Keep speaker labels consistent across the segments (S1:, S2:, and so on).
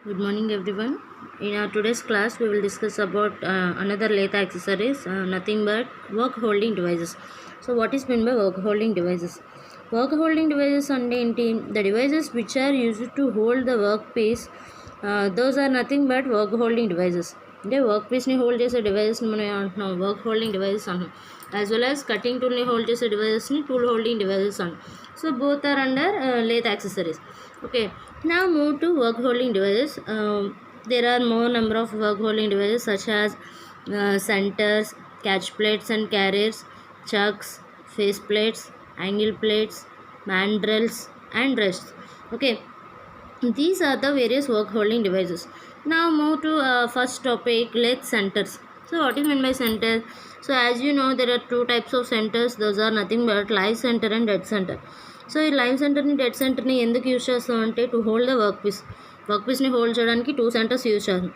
S1: Good morning everyone. In our today's class we will discuss about another lathe accessories, nothing but work holding devices. So what is meant by work holding devices? Work holding devices అంటే ఏంటి? The devices which are used to hold the workpiece, those are nothing but work holding devices. అంటే work పీస్ని hold చేసే డివైజెస్ని మనం ఏమంటున్నాం, work holding devices అంటున్నాం. As well as cutting టూల్ని హోల్డ్ చేసే డివైజెస్ని టూల్ హోల్డింగ్ డివైజెస్ అంటాం. So both are under lathe accessories. Okay, now move to work holding devices. There are more number of work holding devices such as centers, catch plates and carriers, chucks, face plates, angle plates, mandrels and rests. Okay, these are the various work holding devices. Now move to first topic, lathe centers. So what is meant by center? So as you know, there are two types of centers. Those are nothing but live center and dead center. So ఈ live సెంటర్ని dead సెంటర్ని ఎందుకు use చేస్తామంటే to hold the work పీస్ని hold చేయడానికి two centers use చేస్తాం.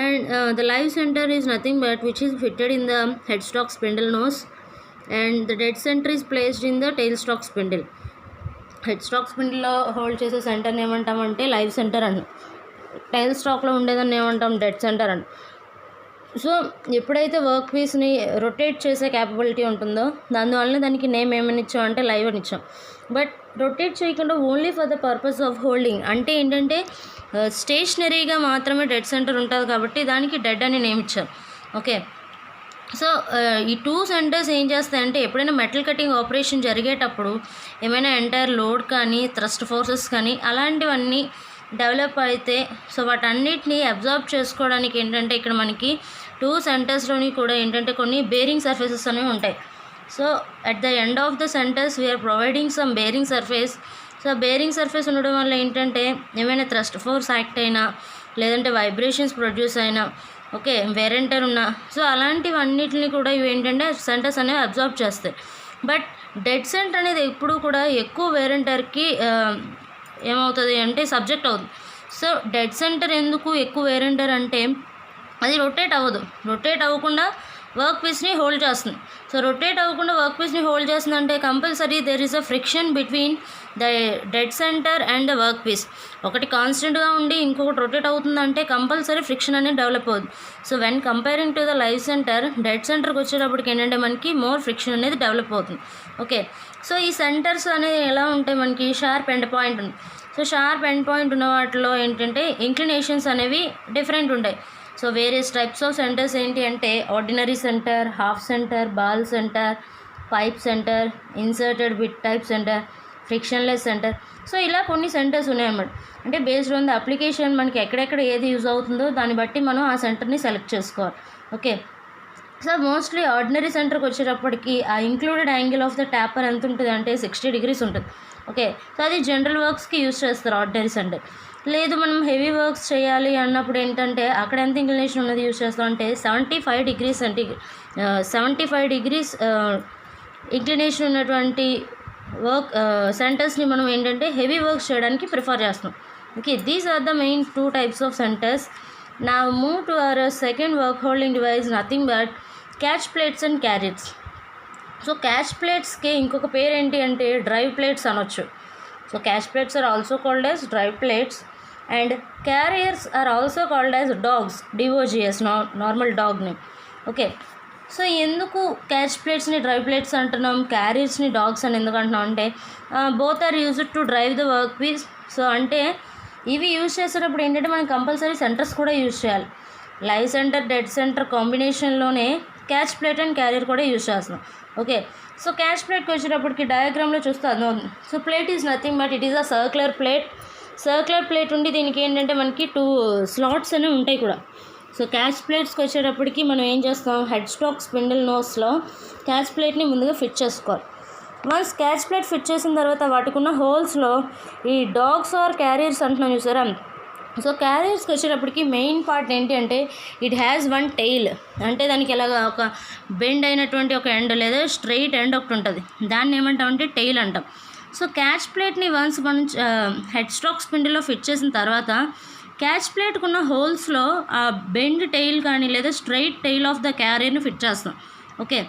S1: And the live center is nothing but which is fitted in the head stock spindle nose and the dead center is placed in the tail stock spindle. Head stock స్పిండిల్లో hold చేసే సెంటర్ని ఏమంటామంటే live centre అని, tile స్టాక్లో ఉండేదాన్ని ఏమంటాం dead centre అని. So ఎప్పుడైతే వర్క్ పీస్ని రొటేట్ చేసే క్యాపబిలిటీ ఉంటుందో దానివల్ల దానికి నేమ్ ఏమని ఇచ్చాం అంటే లైవ్ అని ఇచ్చాం. బట్ రొటేట్ చేయకుండా only for the purpose of holding అంటే ఏంటంటే స్టేషనరీగా మాత్రమే డెడ్ సెంటర్ ఉంటుంది కాబట్టి దానికి డెడ్ అని నేమ్ ఇచ్చారు. ఓకే, సో ఈ టూ సెంటర్స్ ఏం చేస్తాయంటే ఎప్పుడైనా మెటల్ కటింగ్ ఆపరేషన్ జరిగేటప్పుడు ఏమైనా ఎంటైర్ లోడ్ కానీ థ్రస్ట్ ఫోర్సెస్ కానీ అలాంటివన్నీ డెవలప్ అయితే సో వాటన్నిటిని అబ్జర్వ్ చేసుకోవడానికి ఏంటంటే ఇక్కడ మనకి టూ సెంటర్స్లోని కూడా ఏంటంటే కొన్ని బేరింగ్ సర్ఫేసెస్ అనేవి ఉంటాయి. So at the end of the centres we are providing some bearing surface. So bearing surface ఉండడం వల్ల ఏంటంటే ఏమైనా థ్రస్ట్ ఫోర్స్ యాక్ట్ అయినా లేదంటే వైబ్రేషన్స్ ప్రొడ్యూస్ అయినా ఓకే వేరెంటర్ ఉన్నా సో అలాంటివన్నిటిని కూడా ఇవి ఏంటంటే సెంటర్స్ అనేవి అబ్జర్వ్ చేస్తాయి. బట్ డెడ్ సెంటర్ అనేది ఎప్పుడు కూడా ఎక్కువ వేరెంటర్కి ఏమవుతుంది అంటే సబ్జెక్ట్ అవుతుంది. సో డెడ్ సెంటర్ ఎందుకు ఎక్కువ వేరెంటర్ అంటే అది రొటేట్ అవ్వకుండా వర్క్ పీస్ని హోల్డ్ చేస్తుంది. సో రొటేట్ అవ్వకుండా వర్క్ పీస్ని హోల్డ్ చేస్తుంది అంటే compulsory there is a friction between the dead centre and the work piece. ఒకటి కాన్స్టెంట్గా ఉండి ఇంకొకటి రొటేట్ అవుతుందంటే కంపల్సరీ ఫ్రిక్షన్ అనేది డెవలప్ అవుతుంది. So when comparing to the live centre, dead సెంటర్కి వచ్చేటప్పటికి ఏంటంటే మనకి మోర్ ఫ్రిక్షన్ అనేది డెవలప్ అవుతుంది. ఓకే, సో ఈ సెంటర్స్ అనేది ఎలా ఉంటాయి, మనకి షార్ప్ ఎండ్ పాయింట్ ఉంది. సో షార్ప్ ఎండ్ పాయింట్ ఉన్న వాటిలో ఏంటంటే ఇంక్లినేషన్స్ అనేవి డిఫరెంట్ ఉంటాయి. So various types of centres ఏంటి అంటే ordinary centre, half centre, ball centre, pipe centre, inserted bit type centre, frictionless centre. So ఇలా కొన్ని సెంటర్స్ ఉన్నాయన్నమాట. అంటే బేస్డ్ ఆన్ ద అప్లికేషన్ మనకి ఎక్కడెక్కడ ఏది యూజ్ అవుతుందో దాన్ని బట్టి మనం ఆ సెంటర్ని సెలెక్ట్ చేసుకోవాలి. ఓకే, సో మోస్ట్లీ ఆర్డినరీ సెంటర్కి వచ్చేటప్పటికి ఆ included angle of the taper ఎంత ఉంటుంది అంటే 60 degrees ఉంటుంది. ఓకే, సో అది జనరల్ వర్క్స్కి యూజ్ చేస్తారు ఆర్డినరీ సెంటర్. లేదు మనం హెవీ వర్క్స్ చేయాలి అన్నప్పుడు ఏంటంటే అక్కడ ఎంత ఇంక్లినేషన్ ఉన్నది యూజ్ చేస్తాం అంటే 75 degrees ఇంక్లినేషన్ ఉన్నటువంటి వర్క్ సెంటర్స్ని మనం ఏంటంటే హెవీ వర్క్స్ చేయడానికి ప్రిఫర్ చేస్తాం. Okay, these are the main two types of centers. Now move to our second work holding device nothing but catch plates and carriers. So catch ప్లేట్స్కి ఇంకొక పేరు ఏంటి అంటే డ్రైవ్ ప్లేట్స్ అనొచ్చు. So catch plates are also called as drive plates and carriers are also called as dogs, DOGS, normal dog name. Okay, so ఎందుకు catch ప్లేట్స్ని drive plates అంటున్నాం, క్యారియర్స్ని డాగ్స్ అని ఎందుకు అంటున్నాం అంటే both are used to drive the work piece. So అంటే ఇవి యూజ్ చేసేటప్పుడు ఏంటంటే మనం కంపల్సరీ సెంటర్స్ కూడా యూజ్ చేయాలి. లైవ్ సెంటర్, డెడ్ సెంటర్ కాంబినేషన్లోనే క్యాచ్ ప్లేట్ అండ్ క్యారియర్ కూడా యూజ్ చేస్తున్నాం. ఓకే, సో క్యాచ్ ప్లేట్కి వచ్చేటప్పటికి డయాగ్రామ్లో చూస్తే అర్థమవుతుంది. So plate is nothing but it is a circular plate ఉండి దీనికి ఏంటంటే మనకి 2 slots అనేవి ఉంటాయి కూడా. సో క్యాచ్ ప్లేట్స్కి వచ్చేటప్పటికి మనం ఏం చేస్తాం, హెడ్ స్టాక్ స్పిండిల్ నోస్లో క్యాచ్ ప్లేట్ని ముందుగా ఫిట్ చేసుకోవాలి. వన్స్ క్యాచ్ ప్లేట్ ఫిట్ చేసిన తర్వాత వాటికున్న హోల్స్లో ఈ డాగ్స్ ఆర్ క్యారియర్స్ అంటున్నాం చూసారా. సో క్యారియర్స్కి వచ్చేటప్పటికి మెయిన్ పార్ట్ ఏంటి అంటే ఇట్ హ్యాస్ వన్ టెయిల్, అంటే దానికి ఎలాగ ఒక బెండ్ అయినటువంటి ఒక ఎండ్ లేదా స్ట్రైట్ ఎండ్ ఒకటి ఉంటుంది, దాన్ని ఏమంటామంటే టెయిల్ అంటాం. సో క్యాచ్ ప్లేట్ని వన్స్ మనం హెడ్ స్టాక్ స్పిండిల్లో ఫిట్ చేసిన తర్వాత క్యాచ్ ప్లేట్కి ఉన్న హోల్స్లో ఆ బెండ్ టెయిల్ కానీ లేదా స్ట్రైట్ టెయిల్ ఆఫ్ ద క్యారియర్ని ఫిట్ చేస్తాం. ఓకే,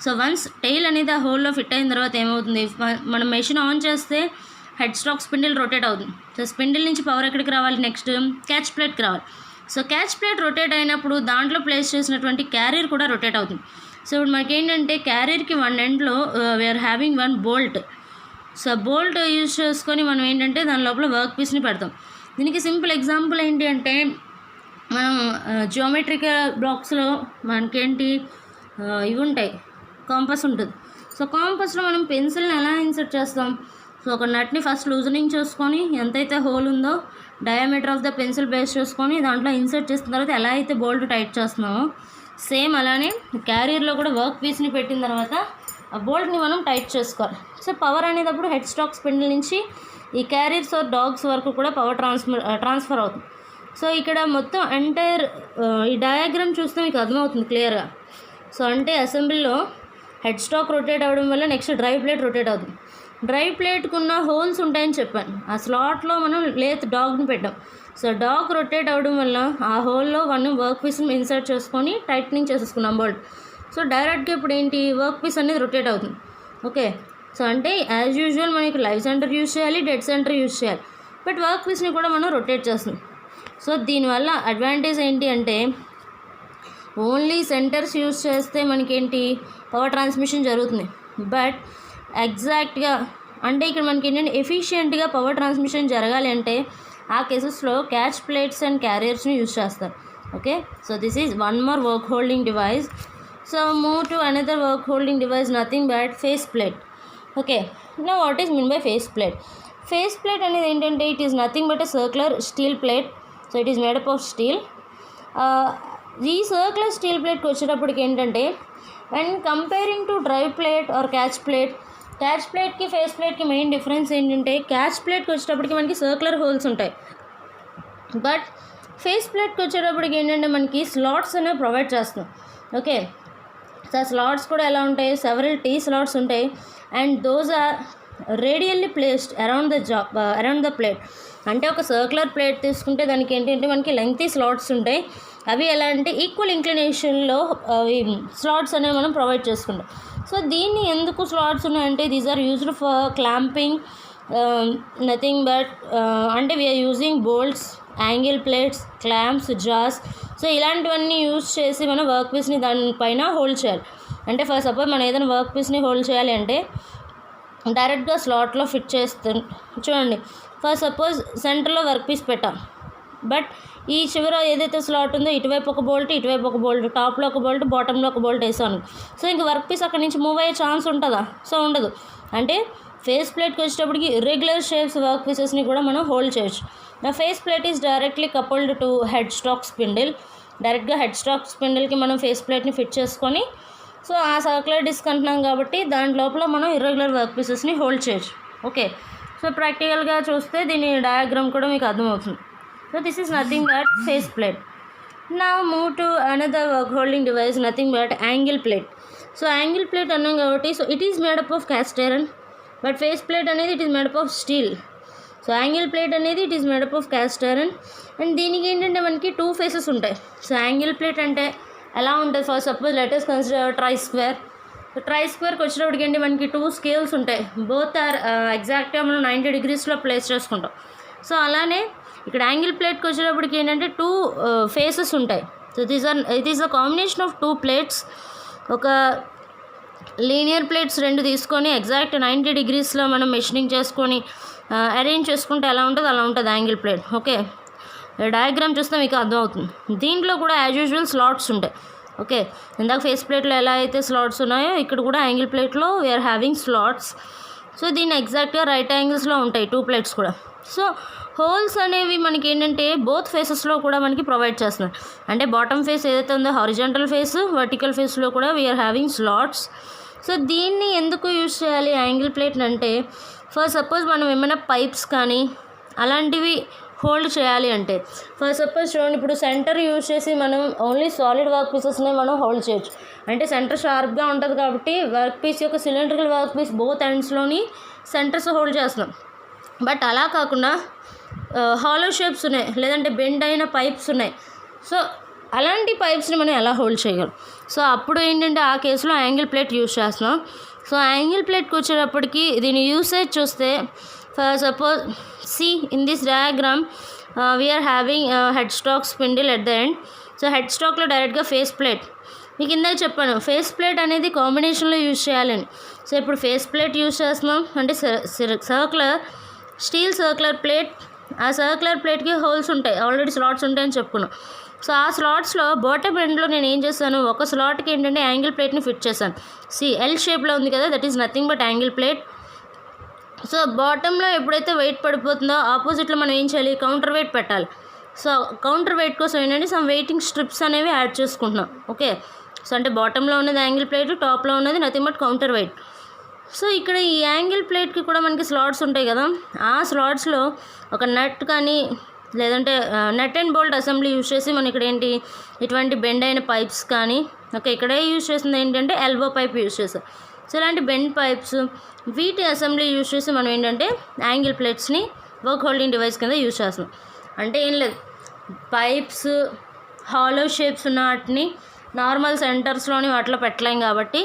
S1: సో వన్స్ టెయిల్ అనేది ఆ హోల్లో ఫిట్ అయిన తర్వాత ఏమవుతుంది, మనం మెషిన్ ఆన్ చేస్తే హెడ్ స్టాక్ స్పిండిల్ రొటేట్ అవుతుంది. సో స్పిండిల్ నుంచి పవర్ ఎక్కడికి రావాలి, నెక్స్ట్ క్యాచ్ ప్లేట్కి రావాలి. సో క్యాచ్ ప్లేట్ రొటేట్ అయినప్పుడు దాంట్లో ప్లేస్ చేసినటువంటి క్యారియర్ కూడా రొటేట్ అవుతుంది. సో ఇప్పుడు మనకి ఏంటంటే క్యారియర్కి వన్ ఎండ్లో we are having one bolt. So bolt use చేసుకొని మనం ఏంటంటే దాని లోపల వర్క్ పీస్ని పెడతాం. దీనికి సింపుల్ ఎగ్జాంపుల్ ఏంటి అంటే మనం జియోమెట్రికల్ బ్లాక్స్లో మనకేంటి ఇవి ఉంటాయి, కాంపస్ ఉంటుంది. సో కాంపస్లో మనం పెన్సిల్ని ఎలా ఇన్సర్ట్ చేస్తాం, సో ఒక నట్ని ఫస్ట్ లూజనింగ్ చేసుకొని ఎంతైతే హోల్ ఉందో diameter of the pencil base చేసుకొని దాంట్లో ఇన్సర్ట్ చేసిన తర్వాత ఎలా అయితే బోల్ట్ టైట్ చేస్తున్నామో సేమ్ అలానే క్యారియర్లో కూడా వర్క్ పీస్ని పెట్టిన తర్వాత ఆ బోల్ట్ని మనం టైట్ చేసుకోవాలి. సో పవర్ అనేటప్పుడు హెడ్ స్టాక్ స్పిండిల్ నుంచి ఈ క్యారియర్స్ ఆర్ డాగ్స్ వరకు కూడా పవర్ ట్రాన్స్ఫర్ అవుతుంది. సో ఇక్కడ మొత్తం ఎంటైర్ ఈ డయాగ్రామ్ చూస్తే మీకు అర్థమవుతుంది క్లియర్గా. సో అంటే అసెంబ్లీలో హెడ్ స్టాక్ రొటేట్ అవ్వడం వల్ల నెక్స్ట్ డ్రైవ్ ప్లేట్ రొటేట్ అవుతుంది. డ్రైవ్ ప్లేట్కి ఉన్న హోల్స్ ఉంటాయని చెప్పాను, ఆ స్లాట్లో మనం లేత్ డాగ్ని పెట్టాం. సో డాగ్ రొటేట్ అవ్వడం వల్ల ఆ హోల్లో మనం వర్క్ పీస్ని ఇన్సర్ట్ చేసుకొని టైట్నింగ్ చేసేసుకున్నాం బోల్ట్. సో డైరెక్ట్గా ఇప్పుడు ఏంటి వర్క్ పీస్ అనేది రొటేట్ అవుతుంది. ఓకే, సో అంటే యాజ్ యూజువల్ మనకి లైవ్ సెంటర్ యూజ్ చేయాలి, డెడ్ సెంటర్ యూజ్ చేయాలి, బట్ వర్క్ పీస్ని కూడా మనం రొటేట్ చేస్తున్నాం. సో దీనివల్ల అడ్వాంటేజ్ ఏంటి అంటే ఓన్లీ సెంటర్స్ యూజ్ చేస్తే మనకేంటి పవర్ ట్రాన్స్మిషన్ జరుగుతుంది. బట్ ఎగ్జాక్ట్గా అంటే ఇక్కడ మనకి ఏంటంటే ఎఫిషియెంట్గా పవర్ ట్రాన్స్మిషన్ జరగాలి అంటే ఆ కేసెస్లో క్యాచ్ ప్లేట్స్ అండ్ క్యారియర్స్ని యూజ్ చేస్తారు. Okay, so this is one more work holding device. So move to another work holding device, nothing but face plate. Okay, now what is mean by face plate? Face plate అనేది ఏంటంటే it is nothing but a circular steel plate. So it is made up of steel. ఈ circular steel ప్లేట్కి వచ్చేటప్పటికి ఏంటంటే when comparing to drive plate or catch ప్లేట్కి face ప్లేట్కి main difference ఏంటంటే catch ప్లేట్కి వచ్చేటప్పటికి మనకి సర్క్యులర్ హోల్స్ ఉంటాయి, బట్ ఫేస్ ప్లేట్కి వచ్చేటప్పటికి ఏంటంటే మనకి స్లాట్స్ అనేవి ప్రొవైడ్ చేస్తాం. ఓకే, సో స్లాట్స్ కూడా ఎలా ఉంటాయి, సెవరల్ టీ స్లాట్స్ ఉంటాయి and those are radially placed around the plate. అంటే ఒక సర్క్యులర్ ప్లేట్ తీసుకుంటే దానికి ఏంటంటే మనకి లెంగ్తీ స్లాట్స్ ఉంటాయి. అవి ఎలా అంటే ఈక్వల్ ఇంక్లినేషన్లో స్లాట్స్ అనేవి మనం ప్రొవైడ్ చేసుకుంటాం. సో దీన్ని ఎందుకు స్లాట్స్ ఉన్నాయంటే these are used for clamping, nothing but అంటే we are using bolts, angle plates, clamps, jaws. So ఇలాంటివన్నీ యూజ్ చేసి మనం వర్క్ పీస్ని దానిపైన హోల్డ్ చేయాలి. అంటే ఫర్ సపోజ్ మనం ఏదైనా వర్క్ పీస్ని హోల్డ్ చేయాలి అంటే డైరెక్ట్గా స్లాట్లో ఫిట్ చేస్తాం. చూడండి, ఫర్ సపోజ్ సెంటర్లో వర్క్ పీస్ పెట్టాం, బట్ ఈ చివర ఏదైతే స్లాట్ ఉందో ఇటువైపు ఒక బోల్ట్, ఇటువైపు ఒక బోల్ట్, టాప్లో ఒక బోల్ట్, బాటంలో ఒక బోల్ట్ వేసాను. సో ఇంక వర్క్ పీస్ అక్కడి నుంచి మూవ్ అయ్యే ఛాన్స్ ఉంటుందా? సో ఉండదు. అంటే ఫేస్ ప్లేట్కి వచ్చేటప్పటికి ఇర్రెగ్యులర్ షేప్స్ వర్క్ పీసెస్ని కూడా మనం హోల్డ్ చేయొచ్చు. నా face plate is directly coupled to head stock spindle. డైరెక్ట్గా హెడ్ స్టాక్ స్పిండిల్కి మనం ఫేస్ ప్లేట్ని ఫిట్ చేసుకొని సో ఆ సర్క్యులర్ డిస్క్ అంటున్నాం కాబట్టి దాని లోపల మనం ఇర్రెగ్యులర్ వర్క్ పీసెస్ని హోల్డ్ చేయొచ్చు. ఓకే, సో ప్రాక్టికల్గా చూస్తే దీని డయాగ్రామ్ కూడా మీకు అర్థమవుతుంది. So this is nothing but face plate. Now move to another work holding device, nothing but angle plate. So angle plate annam kabatti, so it is made up of cast iron, but face plate anedi it is made up of steel. So angle plate anedi it is made up of cast iron and దీనికి ఏంటంటే మనకి two faces ఉంటాయి. So angle plate అంటే ఎలా ఉంటుంది, for suppose let us consider try square. So try స్క్వేర్కి వచ్చేటప్పటికి ఏంటి మనకి టూ స్కేల్స్ ఉంటాయి, బోత్ ఆర్ ఎగ్జాక్ట్గా మనం 90 degreesలో ప్లేస్ చేసుకుంటాం. సో అలానే ఇక్కడ యాంగిల్ ప్లేట్కి వచ్చేటప్పటికి ఏంటంటే టూ ఫేసెస్ ఉంటాయి. So it is a combination of two plates. ఒక లీనియర్ ప్లేట్స్ రెండు తీసుకొని ఎగ్జాక్ట్ 90 degreesలో మనం మెషినింగ్ చేసుకొని అరేంజ్ చేసుకుంటే ఎలా ఉంటుందో అలా ఉంటుంది యాంగిల్ ప్లేట్. ఓకే, డయాగ్రామ్ చూస్తే మీకు అర్థమవుతుంది. దీంట్లో కూడా యాజ్ యూజువల్ స్లాట్స్ ఉంటాయి. ఓకే, ఇందాక ఫేస్ ప్లేట్లో ఎలా అయితే స్లాట్స్ ఉన్నాయో ఇక్కడ కూడా యాంగిల్ ప్లేట్లో వీఆర్ హ్యావింగ్ స్లాట్స్. సో దీన్ని ఎగ్జాక్ట్గా రైట్ యాంగిల్స్లో ఉంటాయి టూ ప్లేట్స్ కూడా. సో హోల్స్ అనేవి మనకి ఏంటంటే బోత్ ఫేసెస్లో కూడా మనకి ప్రొవైడ్ చేస్తున్నారు. అంటే బాటమ్ ఫేస్ ఏదైతే ఉందో హారిజాంటల్ ఫేస్, వర్టికల్ ఫేస్లో కూడా వీఆర్ హ్యావింగ్ స్లాట్స్. సో దీన్ని ఎందుకు యూజ్ చేయాలి యాంగిల్ ప్లేట్ అంటే ఫర్ సపోజ్ మనం ఏమైనా పైప్స్ కానీ అలాంటివి హోల్డ్ చేయాలి అంటే ఫర్ సపోజ్ చూడండి, ఇప్పుడు సెంటర్ యూజ్ చేసి మనం ఓన్లీ సాలిడ్ వర్క్ పీసెస్నే మనం హోల్డ్ చేయొచ్చు. అంటే సెంటర్ షార్ప్గా ఉంటుంది కాబట్టి వర్క్ పీస్ యొక్క సిలిండ్రికల్ వర్క్ పీస్ బోత్ ఎండ్స్లోని సెంటర్స్ హోల్డ్ చేస్తున్నాం. బట్ అలా కాకుండా హాలో షేప్స్ ఉన్నాయి, లేదంటే బెండ్ అయిన పైప్స్ ఉన్నాయి. సో అలాంటి పైప్స్ని మనం ఎలా హోల్డ్ చేయగలం? సో అప్పుడు ఏంటంటే ఆ కేసులో యాంగిల్ ప్లేట్ యూజ్ చేస్తున్నాం. సో యాంగిల్ ప్లేట్కి వచ్చేటప్పటికి దీని యూసేజ్ చూస్తే For suppose, see in this diagram, we are having a headstock spindle at the end. So head స్టాక్లో డైరెక్ట్గా ఫేస్ ప్లేట్, మీకు ఇందాక చెప్పాను ఫేస్ ప్లేట్ అనేది కాంబినేషన్లో యూజ్ చేయాలని. సో ఇప్పుడు ఫేస్ ప్లేట్ యూజ్ చేస్తున్నాం అంటే సర్క్యులర్ స్టీల్ సర్క్యులర్ ప్లేట్, ఆ సర్క్యులర్ ప్లేట్కి హోల్స్ ఉంటాయి, ఆల్రెడీ స్లాట్స్ ఉంటాయని చెప్పుకున్నాం. సో ఆ స్లాట్స్లో బాటమ్ ఎండ్లో నేను ఏం చేస్తాను, ఒక స్లాట్కి ఏంటంటే యాంగిల్ ప్లేట్ని ఫిట్ చేశాను. ఎల్ షేప్లో ఉంది కదా, that is nothing but angle plate. So బాటంలో ఎప్పుడైతే వెయిట్ పడిపోతుందో ఆపోజిట్లో మనం ఏం చేయాలి, కౌంటర్ వెయిట్ పెట్టాలి. సో కౌంటర్ వెయిట్ కోసం ఏంటంటే సమ్ వెయిటింగ్ స్ట్రిప్స్ అనేవి యాడ్ చేసుకుంటున్నాం. ఓకే, సో అంటే బాటంలో ఉన్నది యాంగిల్ ప్లేట్, టాప్లో ఉన్నది nothing but counter weight. So ఇక్కడ ఈ యాంగిల్ ప్లేట్కి కూడా మనకి స్లాట్స్ ఉంటాయి కదా, ఆ స్లాట్స్లో ఒక నట్ కానీ లేదంటే nut and bolt assembly use చేసి మనం ఇక్కడ ఏంటి ఇటువంటి బెండ్ అయిన పైప్స్ కానీ, ఓకే ఇక్కడే యూజ్ చేసింది ఏంటంటే ఎల్బో పైప్ యూజ్ చేస్తాం. సో ఇలాంటి బెండ్ పైప్స్ వీటి అసెంబ్లీ యూజ్ చేసి మనం ఏంటంటే యాంగిల్ ప్లేట్స్ని వర్క్ హోల్డింగ్ డివైస్ కింద యూజ్ చేస్తున్నాం. అంటే ఏం లేదు, పైప్స్ హాలో షేప్స్ ఉన్న వాటిని నార్మల్ సెంటర్స్లోని వాటిలో పెట్టలేం కాబట్టి,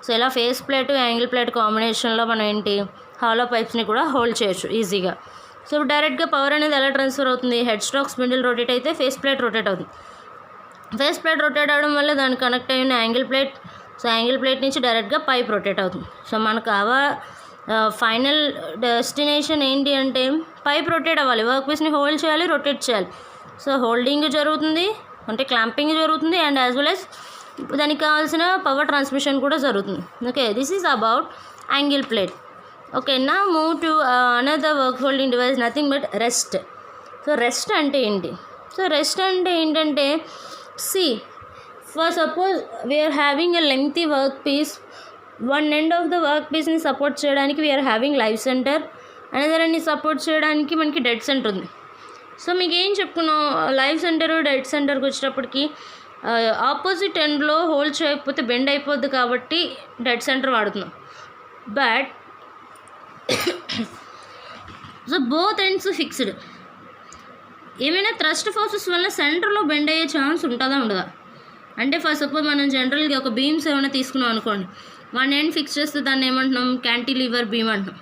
S1: సో ఇలా ఫేస్ ప్లేట్ యాంగిల్ ప్లేట్ కాంబినేషన్లో మనం ఏంటి హాలో పైప్స్ని కూడా హోల్డ్ చేయొచ్చు ఈజీగా. సో డైరెక్ట్గా పవర్ అనేది ఎలా ట్రాన్స్ఫర్ అవుతుంది, హెడ్ స్టాక్ స్పిన్డిల్ రొటేట్ అయితే ఫేస్ ప్లేట్ రొటేట్ అవుతుంది. ఫేస్ ప్లేట్ రొటేట్ అవడం వల్ల దానికి కనెక్ట్ అయిన angle plate, so angle plate నుంచి డైరెక్ట్గా పైప్ రొటేట్ అవుతుంది. సో మనకు ఫైనల్ డెస్టినేషన్ ఏంటి అంటే పైప్ రొటేట్ అవ్వాలి, వర్క్ పీస్ని హోల్డ్ చేయాలి, రొటేట్ చేయాలి. సో హోల్డింగ్ జరుగుతుంది అంటే క్లాంపింగ్ జరుగుతుంది అండ్ యాజ్ వెల్ యాజ్ దానికి కావాల్సిన పవర్ ట్రాన్స్మిషన్ కూడా జరుగుతుంది. Okay, this is about angle plate. Okay, now move to another work holding device nothing but rest. So rest అంటే ఏంటి, సో రెస్ట్ అంటే ఏంటంటే for suppose we are having a lengthy work piece, one end of the work పీస్ని support చేయడానికి we are having live center, another ఎండ్ని support చేయడానికి మనకి dead centre ఉంది. సో మీకు ఏం చెప్పుకున్నాం, లైవ్ సెంటర్ డెడ్ సెంటర్కి వచ్చేటప్పటికి ఆపోజిట్ ఎండ్లో హోల్డ్ చేయకపోతే బెండ్ అయిపోద్ది కాబట్టి డెడ్ సెంటర్ వాడుతున్నాం. But so both ends fixed, ఏమైనా థ్రస్ట్ ఫోర్సెస్ వల్ల సెంటర్లో బెండ్ అయ్యే ఛాన్స్ ఉంటుందా ఉండదా అంటే ఫర్ సపోజ్ మనం జనరల్గా ఒక బీమ్స్ ఏమైనా తీసుకున్నాం అనుకోండి, వన్ ఎండ్ ఫిక్స్ చేస్తే దాన్ని ఏమంటున్నాం క్యాంటిలివర్ బీమ్ అంటున్నాం.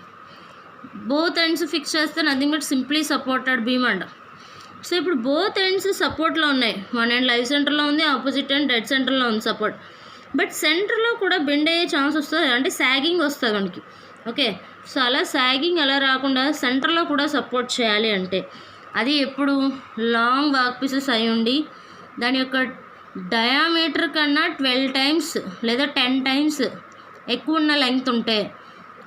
S1: బోత్ ఎండ్స్ ఫిక్స్ చేస్తే nothing but simply supported beam అంటాం. సో ఇప్పుడు బోత్ ఎండ్స్ సపోర్ట్లో ఉన్నాయి, వన్ ఎండ్ లైవ్ సెంటర్లో ఉంది, ఆపోజిట్ ఎండ్ డెడ్ సెంటర్లో ఉంది సపోర్ట్. బట్ సెంటర్లో కూడా బెండ్ అయ్యే ఛాన్స్ వస్తుంది, అంటే సాగింగ్ వస్తుంది మనకి. ఓకే, సో అలా సాగింగ్ అలా రాకుండా సెంటర్లో కూడా సపోర్ట్ చేయాలి అంటే అది ఎప్పుడు లాంగ్ వర్క్ పీసెస్ అయి ఉండి దాని యొక్క డయామీటర్ కన్నా 12 times లేదా 10 times ఎక్కువ ఉన్న లెంగ్త్ ఉంటే,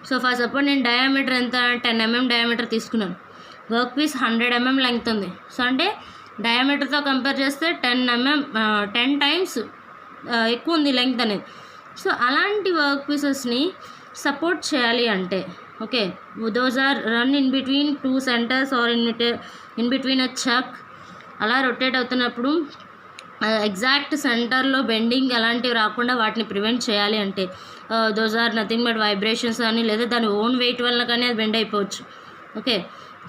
S1: సో ఫర్ సపోజ్ నేను డయామీటర్ ఎంత 10 mm డయామీటర్ తీసుకున్నాను, వర్క్ పీస్ 100 mm లెంగ్త్ ఉంది. సో అంటే డయామీటర్తో కంపేర్ చేస్తే 10 times ఎక్కువ ఉంది లెంగ్త్ అనేది. సో అలాంటి వర్క్ పీసెస్ని సపోర్ట్ చేయాలి అంటే okay, those are run in between 2 centers are in between a chuck, అలా రొటేట్ అవుతున్నప్పుడు ఎగ్జాక్ట్ సెంటర్లో బెండింగ్ అలాంటివి రాకుండా వాటిని ప్రివెంట్ చేయాలి అంటే those are nothing but vibrations కానీ లేదా దాని ఓన్ వెయిట్ వల్ల కానీ అది బెండ్ అయిపోవచ్చు. ఓకే,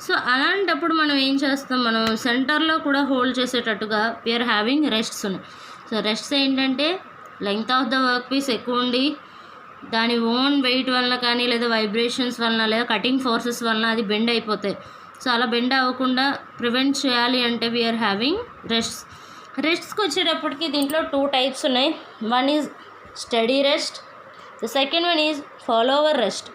S1: సో అలాంటప్పుడు మనం ఏం చేస్తాం, మనం సెంటర్లో కూడా హోల్డ్ చేసేటట్టుగా వీఆర్ హ్యావింగ్ రెస్ట్స్ ఉన్నాయి. సో రెస్ట్స్ ఏంటంటే length of the work piece ఎక్కువ ఉండి దాని ఓన్ వెయిట్ వలన కానీ లేదా వైబ్రేషన్స్ వలన లేదా కటింగ్ ఫోర్సెస్ వలన అది బెండ్ అయిపోతాయి. సో అలా బెండ్ అవ్వకుండా ప్రివెంట్ చేయాలి అంటే వీఆర్ హ్యావింగ్ రెస్ట్స్. రెస్ట్స్కి వచ్చేటప్పటికి దీంట్లో 2 types ఉన్నాయి. One is steady rest, the second one is follower rest.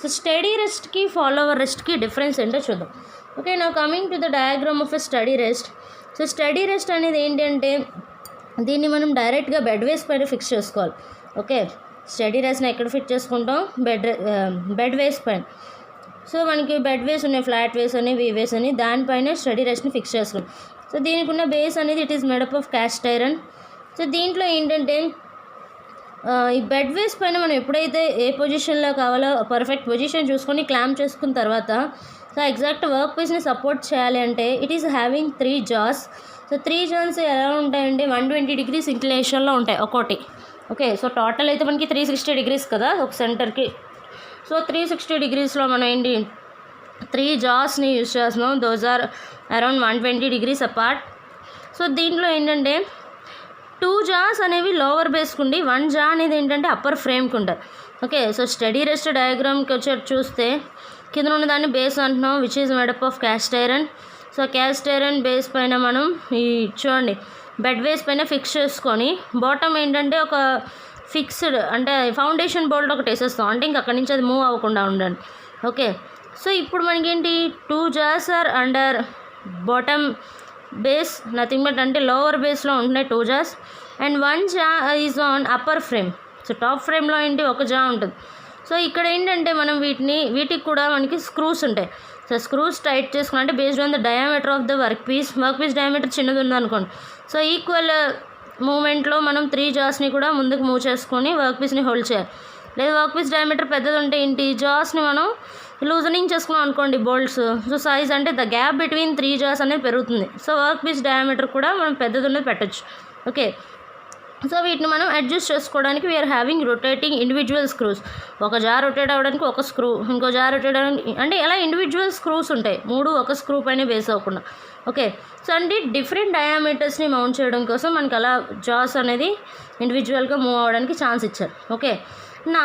S1: So steady రెస్ట్కి ఫాలోవర్ రెస్ట్కి డిఫరెన్స్ ఏంటో చూద్దాం. Okay, now coming to the diagram of a steady rest. So steady rest అనేది ఏంటి అంటే దీన్ని మనం డైరెక్ట్గా బెడ్ వేస్ పైన ఫిక్స్ చేసుకోవాలి. ఓకే, స్టడీ రెస్ట్ని ఎక్కడ ఫిట్ చేసుకుంటాం, బెడ్ వేస్ పైన. సో మనకి బెడ్ వేస్ ఉన్నాయి, ఫ్లాట్ వేస్ అని, వీ వేస్ అని, దానిపైన స్టడీ రెస్ట్ని ఫిక్స్ చేసుకుంటాం. సో దీనికి ఉన్న బేస్ అనేది it is made up of cast iron. So దీంట్లో ఏంటంటే ఈ బెడ్ వేస్ పైన మనం ఎప్పుడైతే ఏ పొజిషన్లో కావాలో పర్ఫెక్ట్ పొజిషన్ చూసుకొని క్లాంప్ చేసుకున్న తర్వాత సో ఎగ్జాక్ట్ వర్క్ పీస్ని సపోర్ట్ చేయాలి అంటే it is having 3 jaws. So 3 jaws ఎలా ఉంటాయంటే 120 degrees ఇంక్లినేషన్లో ఉంటాయి ఒక్కోటి. ఓకే, సో టోటల్ అయితే మనకి 360 degrees కదా ఒక సెంటర్కి. సో 360 degreesలో మనం ఏంటి 3 jawsని యూజ్ చేస్తున్నాం. Those are around 120 degrees apart. So దీంట్లో ఏంటంటే 2 jaws అనేవి లోవర్ బేస్కి ఉండి 1 jaw అనేది ఏంటంటే అప్పర్ ఫ్రేమ్కి ఉంటుంది. ఓకే, సో స్టడీ రెస్ట్ డయాగ్రామ్కి వచ్చి చూస్తే కింద ఉన్న దాన్ని బేస్ అంటున్నాం, which is made up of cast iron. So cast iron base పైన మనం ఈ చూడండి బెడ్ బేస్ పైన ఫిక్స్ చేసుకొని బాటమ్ ఏంటంటే ఒక ఫిక్స్డ్ అంటే ఫౌండేషన్ బోల్ట్ ఒకటి వేసేస్తాం, అంటే ఇంక అక్కడి నుంచి అది మూవ్ అవ్వకుండా ఉండండి. ఓకే, సో ఇప్పుడు మనకేంటి 2 jars are under bottom base, nothing but అంటే లోవర్ బేస్లో ఉంటున్నాయి 2 jars and 1 jar is on upper frame. So top ఫ్రేమ్లో ఏంటి ఒక జా ఉంటుంది. సో ఇక్కడ ఏంటంటే మనం వీటికి కూడా మనకి స్క్రూస్ ఉంటాయి. సో స్క్రూస్ టైట్ చేసుకుని అంటే based on the diameter of the work piece diameter చిన్నది ఉందనుకోండి. సో ఈక్వల్ మూమెంట్లో మనం 3 జాస్ని కూడా ముందుకు మూవ్ చేసుకొని వర్క్ పీస్ని హోల్డ్ చేయాలి. లేదా వర్క్ పీస్ డయామీటర్ పెద్దది ఉంటే ఏంటి జాస్ని మనం లూజనింగ్ చేసుకున్నాం అనుకోండి బోల్ట్స్. సో సైజ్ అంటే ద గ్యాప్ బిట్వీన్ 3 జాస్ అనేది పెరుగుతుంది. సో వర్క్ పీస్ డయామీటర్ కూడా మనం పెద్దది ఉన్నది పెట్టచ్చు. ఓకే, సో వీటిని మనం అడ్జస్ట్ చేసుకోవడానికి we are having rotating individual screws. ఒక జార్ రొటేట్ అవ్వడానికి ఒక స్క్రూ, ఇంకో జార్ రొటేట్ అవ్వడానికి అంటే ఎలా ఇండివిజువల్ స్క్రూస్ ఉంటాయి, 3 ఒక స్క్రూ పైన బేస్ అవ్వకుండా. ఓకే, సో అంటే డిఫరెంట్ డయామీటర్స్ని మౌంట్ చేయడం కోసం మనకి అలా జాస్ అనేది ఇండివిజువల్గా మూవ్ అవ్వడానికి ఛాన్స్ ఇచ్చారు. ఓకే, నా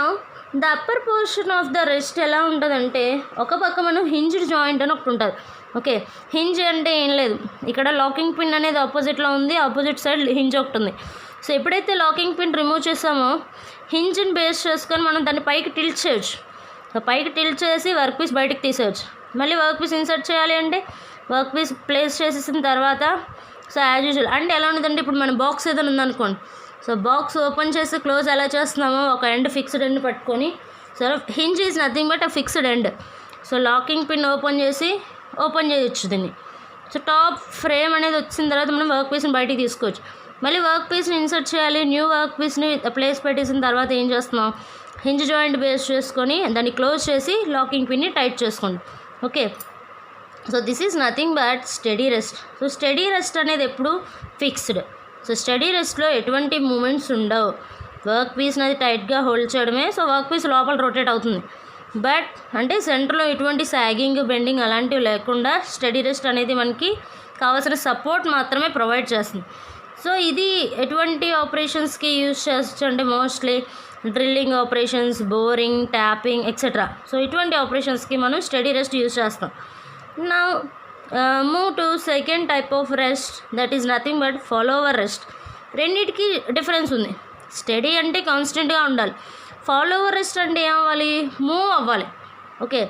S1: the upper portion of the rest ఎలా ఉంటుందంటే ఒక పక్క మనం హింజ్డ్ జాయింట్ అని ఒకటి ఉంటుంది. ఓకే, హింజ్ అంటే ఏం లేదు, ఇక్కడ లాకింగ్ పిన్ అనేది ఆపోజిట్లో ఉంది, ఆపోజిట్ సైడ్ హింజ్ ఒకటి ఉంది. సో ఎప్పుడైతే లాకింగ్ పిన్ రిమూవ్ చేసామో హింజ్ని బేస్ చేసుకొని మనం దాన్ని పైకి టిల్ట్ చేయొచ్చు. సో పైకి టిల్ట్ చేసి వర్క్ పీస్ బయటకు తీసేయచ్చు. మళ్ళీ వర్క్ పీస్ ఇన్సర్ట్ చేయాలి అంటే వర్క్ పీస్ ప్లేస్ చేసేసిన తర్వాత సో యాజ్ యూజువల్ అంటే ఎలా ఉంటుందంటే ఇప్పుడు మన బాక్స్ ఏదైనా ఉందనుకోండి. సో బాక్స్ ఓపెన్ చేసి క్లోజ్ ఎలా చేస్తున్నామో ఒక ఎండ్ ఫిక్స్డ్ ఎండ్ పట్టుకొని, so hinge is nothing but a fixed end. So locking pin open చేయొచ్చు దీన్ని. సో టాప్ ఫ్రేమ్ అనేది వచ్చిన తర్వాత మనం వర్క్ పీస్ని బయటికి తీసుకోవచ్చు. మళ్ళీ వర్క్ పీస్ని ఇన్సర్ట్ చేయాలి, న్యూ వర్క్ పీస్ని ప్లేస్ పెట్టేసిన తర్వాత ఏం చేస్తున్నాం హింజ్ జాయింట్ బేస్ చేసుకొని దాన్ని క్లోజ్ చేసి లాకింగ్ పిన్ని టైట్ చేసుకోండి. Okay, so this is nothing but study rest. So steady rest అనేది ఎప్పుడు ఫిక్స్డ్. సో స్టడీ రెస్ట్లో ఎటువంటి మూమెంట్స్ ఉండవు, వర్క్ పీస్ని అది టైట్గా హోల్డ్ చేయడమే. సో వర్క్ పీస్ లోపల రొటేట్ అవుతుంది, బట్ అంటే సెంటర్లో ఎటువంటి సాగింగ్ బెండింగ్ అలాంటివి లేకుండా స్టడీ రెస్ట్ అనేది మనకి కావాల్సిన సపోర్ట్ మాత్రమే ప్రొవైడ్ చేస్తుంది. సో ఇది ఎటువంటి ఆపరేషన్స్కి యూజ్ చేయొచ్చు అంటే mostly drilling operations, boring, tapping etcetera. So ఇటువంటి ఆపరేషన్స్కి మనం స్టడీ రెస్ట్ యూజ్ చేస్తాం. నా move to second type of rest, that is nothing but follower rest. రెండింటికి డిఫరెన్స్ ఉంది. స్టడీ అంటే కాన్స్టెంట్గా ఉండాలి, ఫాలోవర్ రెస్ట్ అంటే ఏమవ్వాలి మూవ్ అవ్వాలి. ఓకే,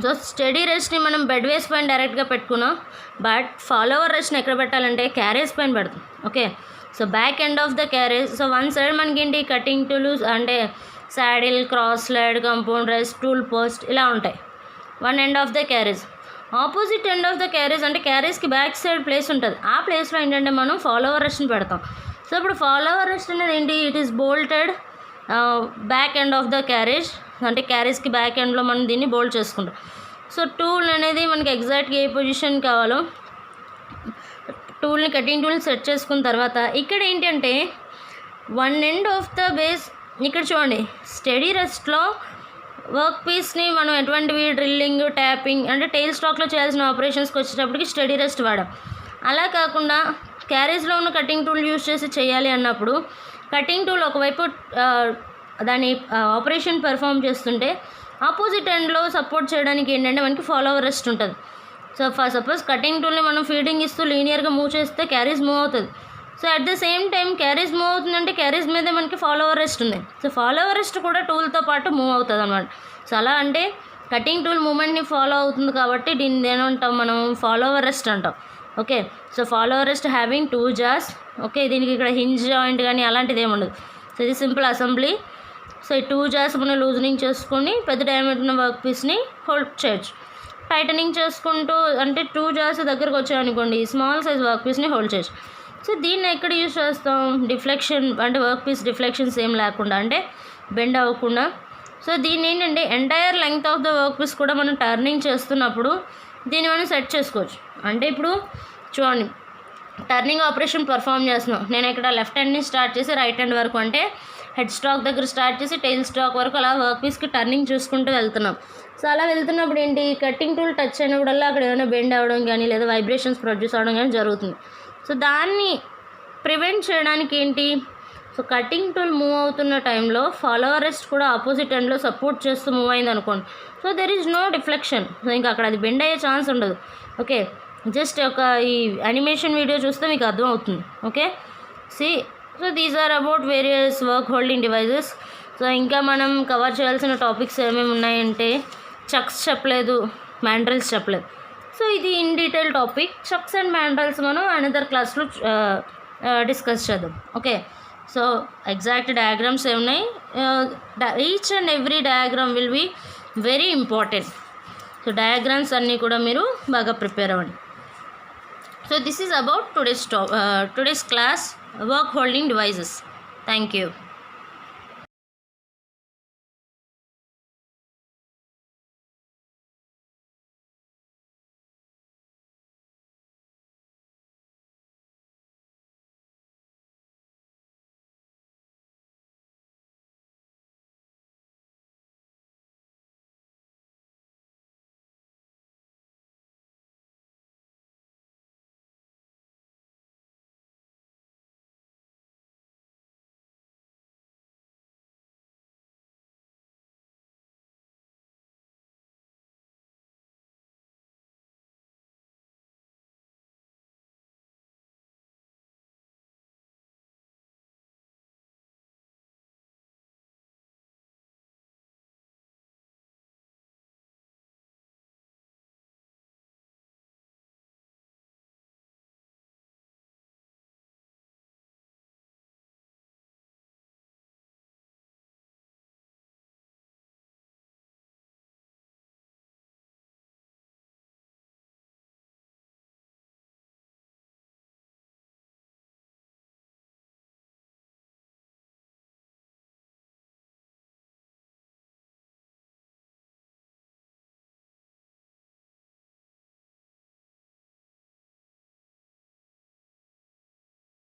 S1: సో స్టడీ రెస్ట్ని మనం బెడ్ వేస్ పైన డైరెక్ట్గా పెట్టుకున్నాం, బట్ ఫాలోవర్ రెస్ట్ని ఎక్కడ పెట్టాలంటే క్యారేజ్ పైన పెడతాం. Okay, so back end of the carriage. So one side మనకేంటి కటింగ్ టూల్స్ అంటే saddle, cross slide, compound rest, tool post ఇలా ఉంటాయి one end of the carriage. Opposite end of the carriage అంటే క్యారేజ్కి back side place ఉంటుంది, ఆ ప్లేస్లో ఏంటంటే మనం ఫాలోవర్ రెస్ట్ని పెడతాం. సో ఇప్పుడు ఫాలోవర్ రెస్ట్ అనేది ఏంటి, it is bolted back end of the carriage, అంటే క్యారేజ్కి బ్యాక్ ఎండ్లో మనం దీన్ని బోల్ట్ చేసుకుంటాం. సో టూల్ అనేది మనకి ఎగ్జాక్ట్గా ఏ పొజిషన్ కావాలో టూల్ని కటింగ్ టూల్ని సెట్ చేసుకున్న తర్వాత ఇక్కడ ఏంటంటే one end of the base ఇక్కడ చూడండి స్టడీ రెస్ట్లో వర్క్ పీస్ని మనం ఎటువంటివి డ్రిల్లింగ్, ట్యాపింగ్ అంటే టైల్ స్టాక్లో చేయాల్సిన ఆపరేషన్స్కి వచ్చేటప్పటికి స్టడీ రెస్ట్ వాడాం. అలా కాకుండా క్యారేజ్లో ఉన్న కటింగ్ టూల్ యూజ్ చేసి చేయాలి అన్నప్పుడు కటింగ్ టూల్ ఒకవైపు దాని ఆపరేషన్ పెర్ఫామ్ చేస్తుంటే ఆపోజిట్ ఎండ్లో సపోర్ట్ చేయడానికి ఏంటంటే మనకి ఫాలోవర్ రెస్ట్ ఉంటుంది. సో సపోజ్ కటింగ్ టూల్ని మనం ఫీడింగ్ ఇస్తూ లీనియర్గా మూవ్ చేస్తే క్యారేజ్ మూవ్ అవుతుంది. So at the same time carriage move అవుతుందంటే క్యారేజ్ మీదే మనకి ఫాలోవర్ రెస్ట్ ఉంది. సో ఫాలోవర్ రెస్ట్ కూడా టూల్తో పాటు మూవ్ అవుతుంది అన్నమాట. సో అలా అంటే కటింగ్ టూల్ మూమెంట్ని ఫాలో అవుతుంది కాబట్టి దీన్ని ఏమంటాం మనం ఫాలోవర్ రెస్ట్ అంటాం. Okay, so follower rest having 2 jars. Okay, దీనికి ఇక్కడ హింజ్ జాయింట్ కానీ అలాంటిది ఏమి ఉండదు. సో ఇది సింపుల్ అసెంబ్లీ. సో ఈ 2 jars మనం లూజనింగ్ చేసుకొని పెద్ద డయామీటర్ ఉన్న వర్క్ పీస్ని హోల్డ్ చేయొచ్చు. టైటనింగ్ చేసుకుంటూ అంటే 2 jars దగ్గరకు వచ్చాయనుకోండి స్మాల్ సైజ్ వర్క్ పీస్ని హోల్డ్ చేయొచ్చు. సో దీన్ని ఎక్కడ యూజ్ చేస్తాం, డిఫ్లెక్షన్ అంటే వర్క్ పీస్ డిఫ్లెక్షన్స్ ఏం లేకుండా అంటే బెండ్ అవ్వకుండా. సో దీన్ని ఏంటంటే entire length of the work piece కూడా మనం టర్నింగ్ చేస్తున్నప్పుడు దీన్ని మనం సెట్ చేసుకోవచ్చు. అంటే ఇప్పుడు చూడండి టర్నింగ్ ఆపరేషన్ పర్ఫామ్ చేస్తున్నాం, నేను ఇక్కడ లెఫ్ట్ హ్యాండ్ని స్టార్ట్ చేసి రైట్ హ్యాండ్ వరకు అంటే హెడ్ స్టాక్ దగ్గర స్టార్ట్ చేసి టైల్ స్టాక్ వరకు అలా వర్క్ పీస్కి టర్నింగ్ చూసుకుంటూ వెళ్తున్నాం. సో అలా వెళ్తున్నప్పుడు ఏంటి కటింగ్ టూల్ టచ్ అయినప్పుడల్లా అక్కడ ఏమైనా బెండ్ అవ్వడం కానీ లేదా వైబ్రేషన్స్ ప్రొడ్యూస్ అవ్వడం కానీ జరుగుతుంది. సో దాన్ని ప్రివెంట్ చేయడానికి ఏంటి, so so cutting tool move అవుతున్న టైంలో ఫాలోవర్ రెస్ట్ కూడా ఆపోజిట్ ఎండ్లో సపోర్ట్ చేస్తూ మూవ్ అయింది అనుకోండి. So there is no deflection. So ఇంకా అక్కడ అది బెండ్ అయ్యే ఛాన్స్ ఉండదు. ఓకే, జస్ట్ ఒక ఈ యానిమేషన్ వీడియో చూస్తే మీకు అర్థం అవుతుంది. Okay, so these are about various work holding devices. So ఇంకా మనం కవర్ చేయాల్సిన టాపిక్స్ ఏమేమి ఉన్నాయంటే చక్స్ చెప్పలేదు, మ్యాండ్రిల్స్ చెప్పలేదు. సో ఇది in detail topic. Chucks and mandrels మనం అనదర్ క్లాస్లో డిస్కస్ చేద్దాం. ఓకే, సో ఎగ్జాక్ట్ డయాగ్రామ్స్ ఏమున్నాయి, each and every diagram will be very important. So diagrams అన్నీ కూడా మీరు బాగా ప్రిపేర్ అవ్వండి. So this is about today's class work holding devices. Thank you.